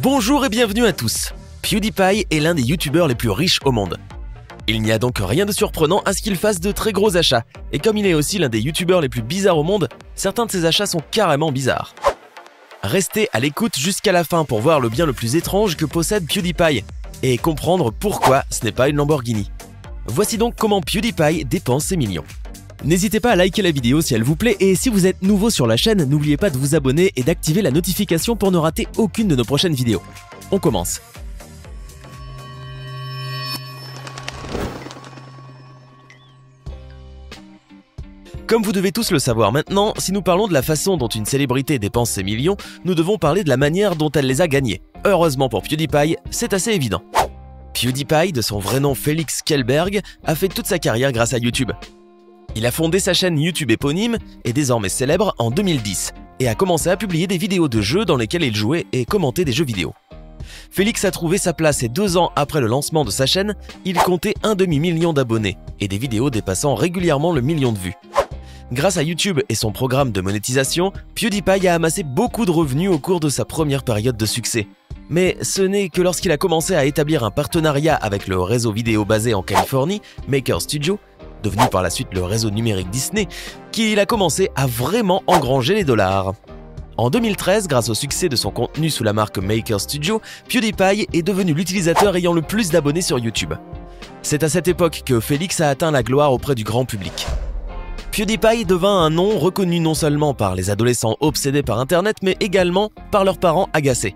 Bonjour et bienvenue à tous. PewDiePie est l'un des youtubeurs les plus riches au monde. Il n'y a donc rien de surprenant à ce qu'il fasse de très gros achats, et comme il est aussi l'un des youtubeurs les plus bizarres au monde, certains de ses achats sont carrément bizarres. Restez à l'écoute jusqu'à la fin pour voir le bien le plus étrange que possède PewDiePie, et comprendre pourquoi ce n'est pas une Lamborghini. Voici donc comment PewDiePie dépense ses millions. N'hésitez pas à liker la vidéo si elle vous plaît, et si vous êtes nouveau sur la chaîne, n'oubliez pas de vous abonner et d'activer la notification pour ne rater aucune de nos prochaines vidéos. On commence. Comme vous devez tous le savoir maintenant, si nous parlons de la façon dont une célébrité dépense ses millions, nous devons parler de la manière dont elle les a gagnés. Heureusement pour PewDiePie, c'est assez évident. PewDiePie, de son vrai nom Felix Kjellberg, a fait toute sa carrière grâce à YouTube. Il a fondé sa chaîne YouTube éponyme, et désormais célèbre, en 2010, et a commencé à publier des vidéos de jeux dans lesquelles il jouait et commentait des jeux vidéo. Félix a trouvé sa place et 2 ans après le lancement de sa chaîne, il comptait un demi-million d'abonnés et des vidéos dépassant régulièrement le million de vues. Grâce à YouTube et son programme de monétisation, PewDiePie a amassé beaucoup de revenus au cours de sa première période de succès. Mais ce n'est que lorsqu'il a commencé à établir un partenariat avec le réseau vidéo basé en Californie, Maker Studio, devenu par la suite le réseau numérique Disney, qu'il a commencé à vraiment engranger les dollars. En 2013, grâce au succès de son contenu sous la marque Maker Studio, PewDiePie est devenu l'utilisateur ayant le plus d'abonnés sur YouTube. C'est à cette époque que Félix a atteint la gloire auprès du grand public. PewDiePie devint un nom reconnu non seulement par les adolescents obsédés par Internet, mais également par leurs parents agacés.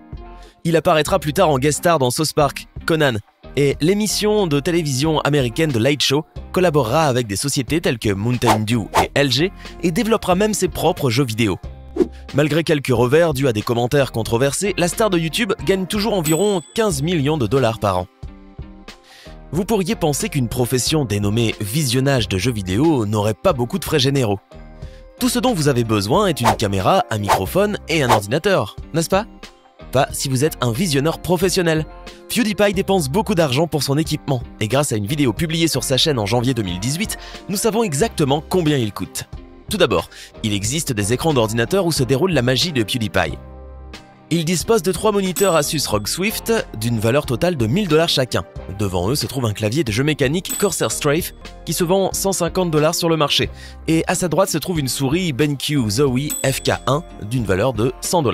Il apparaîtra plus tard en guest star dans South Park, Conan, et l'émission de télévision américaine The Late Show collaborera avec des sociétés telles que Mountain Dew et LG et développera même ses propres jeux vidéo. Malgré quelques revers dus à des commentaires controversés, la star de YouTube gagne toujours environ 15 millions de dollars par an. Vous pourriez penser qu'une profession dénommée visionnage de jeux vidéo n'aurait pas beaucoup de frais généraux. Tout ce dont vous avez besoin est une caméra, un microphone et un ordinateur, n'est-ce pas? Pas si vous êtes un visionneur professionnel. PewDiePie dépense beaucoup d'argent pour son équipement, et grâce à une vidéo publiée sur sa chaîne en janvier 2018, nous savons exactement combien il coûte. Tout d'abord, il existe des écrans d'ordinateur où se déroule la magie de PewDiePie. Il dispose de 3 moniteurs Asus ROG Swift d'une valeur totale de 1000 $ chacun. Devant eux se trouve un clavier de jeu mécanique Corsair Strafe qui se vend 150 $ sur le marché. Et à sa droite se trouve une souris BenQ Zowie FK1 d'une valeur de 100 $.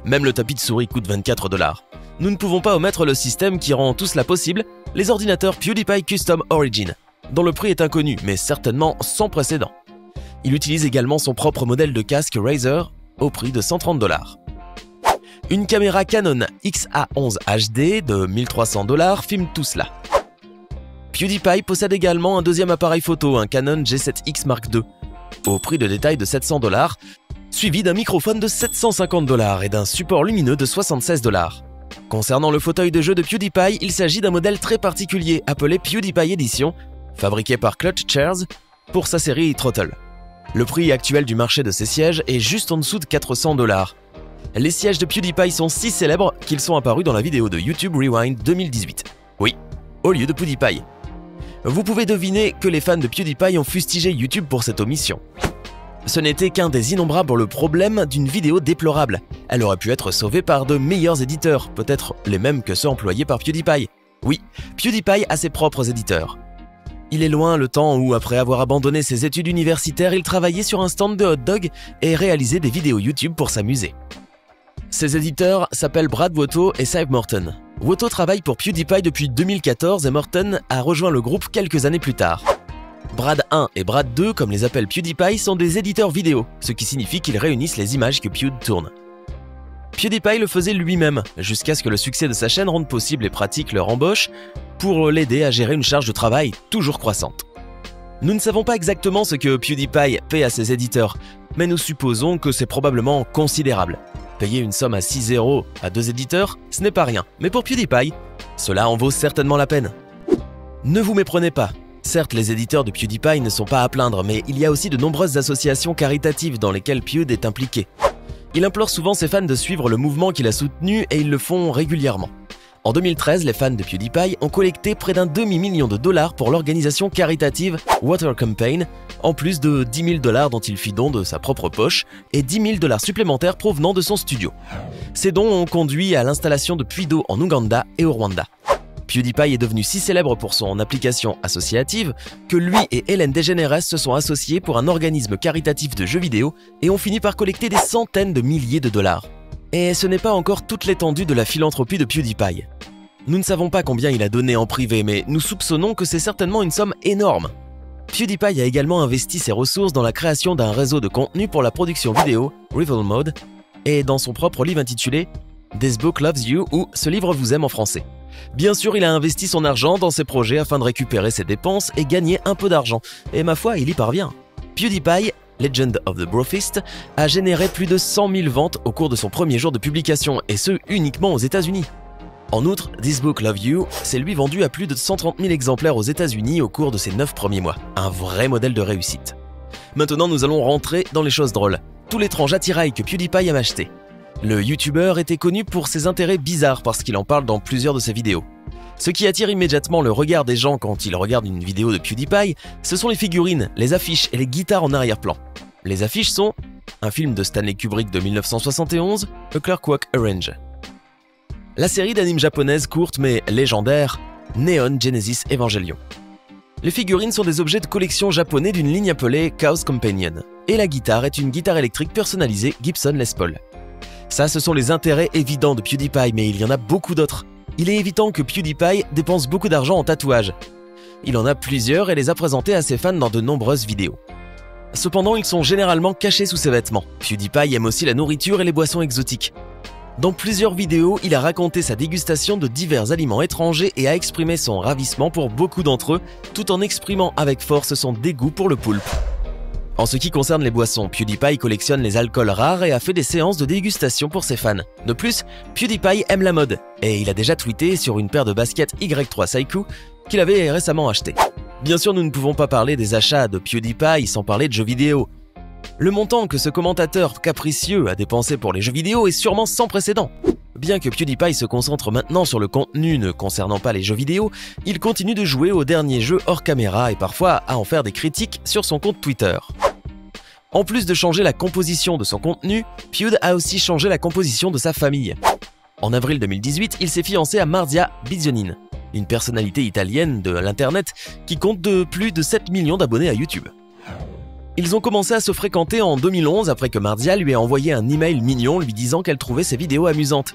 Même le tapis de souris coûte 24 $. Nous ne pouvons pas omettre le système qui rend tout cela possible, les ordinateurs PewDiePie Custom Origin, dont le prix est inconnu mais certainement sans précédent. Il utilise également son propre modèle de casque Razer au prix de 130 $. Une caméra Canon XA11 HD de 1300 $ filme tout cela. PewDiePie possède également un deuxième appareil photo, un Canon G7X Mark II, au prix de détail de 700 $, suivi d'un microphone de 750 $ et d'un support lumineux de 76 $. Concernant le fauteuil de jeu de PewDiePie, il s'agit d'un modèle très particulier appelé PewDiePie Edition, fabriqué par Clutch Chairs pour sa série Throttle. Le prix actuel du marché de ces sièges est juste en dessous de 400 $. Les sièges de PewDiePie sont si célèbres qu'ils sont apparus dans la vidéo de YouTube Rewind 2018. Oui, au lieu de PewDiePie. Vous pouvez deviner que les fans de PewDiePie ont fustigé YouTube pour cette omission. Ce n'était qu'un des innombrables problèmes d'une vidéo déplorable. Elle aurait pu être sauvée par de meilleurs éditeurs, peut-être les mêmes que ceux employés par PewDiePie. Oui, PewDiePie a ses propres éditeurs. Il est loin le temps où, après avoir abandonné ses études universitaires, il travaillait sur un stand de hot-dog et réalisait des vidéos YouTube pour s'amuser. Ses éditeurs s'appellent Brad Woto et Cy Morton. Woto travaille pour PewDiePie depuis 2014 et Morton a rejoint le groupe quelques années plus tard. Brad 1 et Brad 2, comme les appelle PewDiePie, sont des éditeurs vidéo, ce qui signifie qu'ils réunissent les images que Pew tourne. PewDiePie le faisait lui-même, jusqu'à ce que le succès de sa chaîne rende possible et pratique leur embauche pour l'aider à gérer une charge de travail toujours croissante. Nous ne savons pas exactement ce que PewDiePie paie à ses éditeurs, mais nous supposons que c'est probablement considérable. Payer une somme à 6 € à 2 éditeurs, ce n'est pas rien, mais pour PewDiePie, cela en vaut certainement la peine. Ne vous méprenez pas. Certes, les éditeurs de PewDiePie ne sont pas à plaindre, mais il y a aussi de nombreuses associations caritatives dans lesquelles Pewd est impliqué. Il implore souvent ses fans de suivre le mouvement qu'il a soutenu et ils le font régulièrement. En 2013, les fans de PewDiePie ont collecté près d'un demi-million de $ pour l'organisation caritative Water Campaign en plus de 10 000 $ dont il fit don de sa propre poche et 10 000 $ supplémentaires provenant de son studio. Ces dons ont conduit à l'installation de puits d'eau en Ouganda et au Rwanda. PewDiePie est devenu si célèbre pour son application associative que lui et Ellen DeGeneres se sont associés pour un organisme caritatif de jeux vidéo et ont fini par collecter des centaines de milliers de dollars. Et ce n'est pas encore toute l'étendue de la philanthropie de PewDiePie. Nous ne savons pas combien il a donné en privé, mais nous soupçonnons que c'est certainement une somme énorme. PewDiePie a également investi ses ressources dans la création d'un réseau de contenu pour la production vidéo, Rival Mode, et dans son propre livre intitulé This Book Loves You ou Ce livre vous aime en français. Bien sûr, il a investi son argent dans ses projets afin de récupérer ses dépenses et gagner un peu d'argent, et ma foi, il y parvient. PewDiePie, Legend of the Brofist, a généré plus de 100 000 ventes au cours de son premier jour de publication, et ce uniquement aux États-Unis. En outre, This Book Loves You s'est lui vendu à plus de 130 000 exemplaires aux États-Unis au cours de ses 9 premiers mois. Un vrai modèle de réussite. Maintenant, nous allons rentrer dans les choses drôles. Tout l'étrange attirail que PewDiePie a acheté. Le youtubeur était connu pour ses intérêts bizarres parce qu'il en parle dans plusieurs de ses vidéos. Ce qui attire immédiatement le regard des gens quand ils regardent une vidéo de PewDiePie, ce sont les figurines, les affiches et les guitares en arrière-plan. Les affiches sont un film de Stanley Kubrick de 1971, A Clockwork Orange. La série d'animes japonaise courte mais légendaire, Neon Genesis Evangelion. Les figurines sont des objets de collection japonais d'une ligne appelée Chaos Companion, et la guitare est une guitare électrique personnalisée Gibson Les Paul. Ça, ce sont les intérêts évidents de PewDiePie, mais il y en a beaucoup d'autres. Il est évident que PewDiePie dépense beaucoup d'argent en tatouages. Il en a plusieurs et les a présentés à ses fans dans de nombreuses vidéos. Cependant, ils sont généralement cachés sous ses vêtements. PewDiePie aime aussi la nourriture et les boissons exotiques. Dans plusieurs vidéos, il a raconté sa dégustation de divers aliments étrangers et a exprimé son ravissement pour beaucoup d'entre eux, tout en exprimant avec force son dégoût pour le poulpe. En ce qui concerne les boissons, PewDiePie collectionne les alcools rares et a fait des séances de dégustation pour ses fans. De plus, PewDiePie aime la mode, et il a déjà tweeté sur une paire de baskets Y3 Saiku qu'il avait récemment acheté. Bien sûr, nous ne pouvons pas parler des achats de PewDiePie sans parler de jeux vidéo. Le montant que ce commentateur capricieux a dépensé pour les jeux vidéo est sûrement sans précédent. Bien que PewDiePie se concentre maintenant sur le contenu ne concernant pas les jeux vidéo, il continue de jouer aux derniers jeux hors caméra et parfois à en faire des critiques sur son compte Twitter. En plus de changer la composition de son contenu, Pewd a aussi changé la composition de sa famille. En avril 2018, il s'est fiancé à Mardia Bizionin, une personnalité italienne de l'internet qui compte plus de 7 millions d'abonnés à YouTube. Ils ont commencé à se fréquenter en 2011 après que Mardia lui ait envoyé un email mignon lui disant qu'elle trouvait ses vidéos amusantes.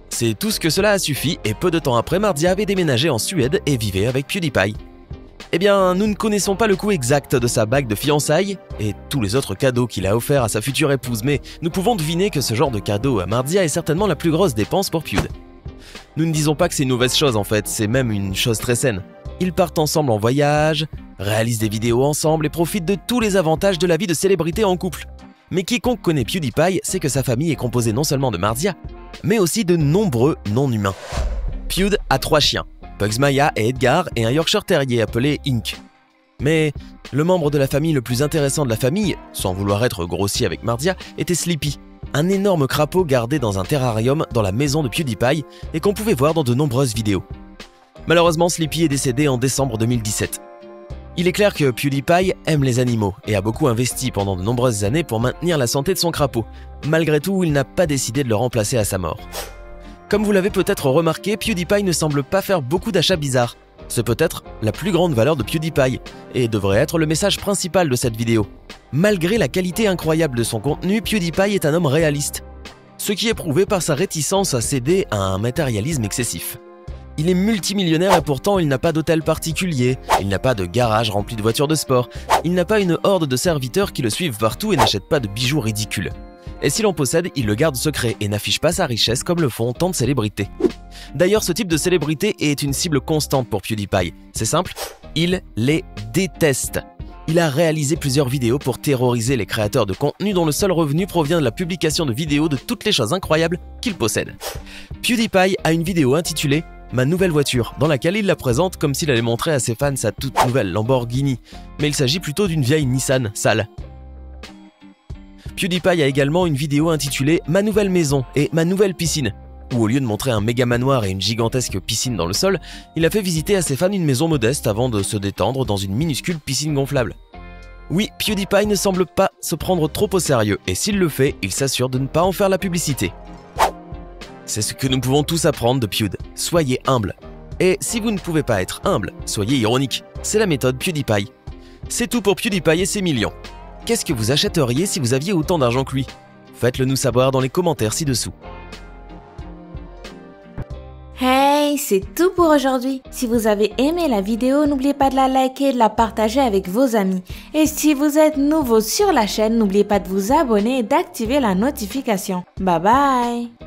C'est tout ce que cela a suffi et peu de temps après, Mardia avait déménagé en Suède et vivait avec PewDiePie. Eh bien, nous ne connaissons pas le coût exact de sa bague de fiançailles et tous les autres cadeaux qu'il a offerts à sa future épouse, mais nous pouvons deviner que ce genre de cadeau à Mardia est certainement la plus grosse dépense pour Pewd. Nous ne disons pas que c'est une mauvaise chose en fait, c'est même une chose très saine. Ils partent ensemble en voyage, réalisent des vidéos ensemble et profitent de tous les avantages de la vie de célébrité en couple. Mais quiconque connaît PewDiePie sait que sa famille est composée non seulement de Mardia, mais aussi de nombreux non-humains. Pewd a 3 chiens. Pugs Maya et Edgar et un Yorkshire Terrier appelé Ink. Mais le membre de la famille le plus intéressant de la famille, sans vouloir être grossier avec Mardia, était Sleepy, un énorme crapaud gardé dans un terrarium dans la maison de PewDiePie et qu'on pouvait voir dans de nombreuses vidéos. Malheureusement, Sleepy est décédé en décembre 2017. Il est clair que PewDiePie aime les animaux et a beaucoup investi pendant de nombreuses années pour maintenir la santé de son crapaud. Malgré tout, il n'a pas décidé de le remplacer à sa mort. Comme vous l'avez peut-être remarqué, PewDiePie ne semble pas faire beaucoup d'achats bizarres. C'est peut-être la plus grande valeur de PewDiePie et devrait être le message principal de cette vidéo. Malgré la qualité incroyable de son contenu, PewDiePie est un homme réaliste, ce qui est prouvé par sa réticence à céder à un matérialisme excessif. Il est multimillionnaire et pourtant il n'a pas d'hôtel particulier, il n'a pas de garage rempli de voitures de sport, il n'a pas une horde de serviteurs qui le suivent partout et n'achètent pas de bijoux ridicules. Et s'il en possède, il le garde secret et n'affiche pas sa richesse comme le font tant de célébrités. D'ailleurs, ce type de célébrité est une cible constante pour PewDiePie. C'est simple, il les déteste. Il a réalisé plusieurs vidéos pour terroriser les créateurs de contenu dont le seul revenu provient de la publication de vidéos de toutes les choses incroyables qu'il possède. PewDiePie a une vidéo intitulée « Ma nouvelle voiture » dans laquelle il la présente comme s'il allait montrer à ses fans sa toute nouvelle Lamborghini, mais il s'agit plutôt d'une vieille Nissan sale. PewDiePie a également une vidéo intitulée « Ma nouvelle maison » et « Ma nouvelle piscine » où au lieu de montrer un méga manoir et une gigantesque piscine dans le sol, il a fait visiter à ses fans une maison modeste avant de se détendre dans une minuscule piscine gonflable. Oui, PewDiePie ne semble pas se prendre trop au sérieux, et s'il le fait, il s'assure de ne pas en faire la publicité. C'est ce que nous pouvons tous apprendre de Pewd. Soyez humble. Et si vous ne pouvez pas être humble, soyez ironique. C'est la méthode PewDiePie. C'est tout pour PewDiePie et ses millions. Qu'est-ce que vous achèteriez si vous aviez autant d'argent que lui? Faites-le nous savoir dans les commentaires ci-dessous. Hey, c'est tout pour aujourd'hui. Si vous avez aimé la vidéo, n'oubliez pas de la liker et de la partager avec vos amis. Et si vous êtes nouveau sur la chaîne, n'oubliez pas de vous abonner et d'activer la notification. Bye bye!